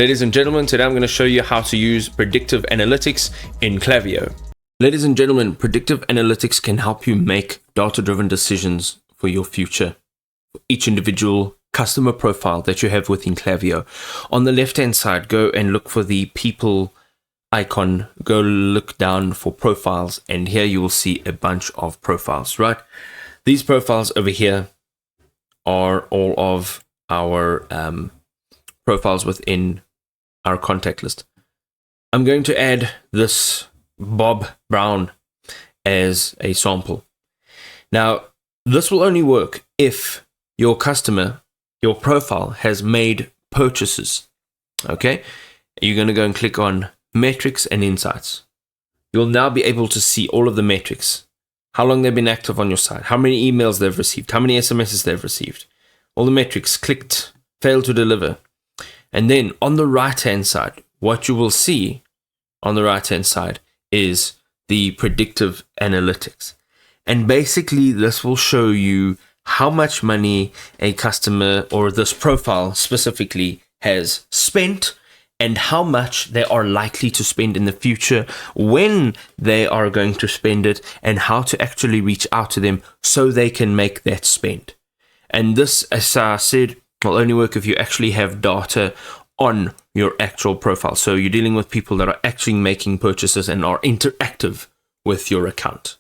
Ladies and gentlemen, today I'm going to show you how to use predictive analytics in Klaviyo. Ladies and gentlemen, predictive analytics can help you make data-driven decisions for your future, for each individual customer profile that you have within Klaviyo. On the left-hand side, go and look for the people icon, go look down for profiles, and here you will see a bunch of profiles, right? These profiles over here are all of our profiles within our contact list. I'm going to add this Bob Brown as a sample. Now, this will only work if your customer, your profile has made purchases. Okay, you're going to go and click on metrics and insights. You'll now be able to see all of the metrics, how long they've been active on your site, how many emails they've received, how many SMSs they've received, all the metrics, clicked, failed to deliver. And then on the right-hand side, what you will see on the right-hand side is the predictive analytics. And basically, this will show you how much money a customer or this profile specifically has spent and how much they are likely to spend in the future, when they are going to spend it, and how to actually reach out to them so they can make that spend. And this, as I said, will only work if you actually have data on your actual profile. So you're dealing with people that are actually making purchases and are interactive with your account.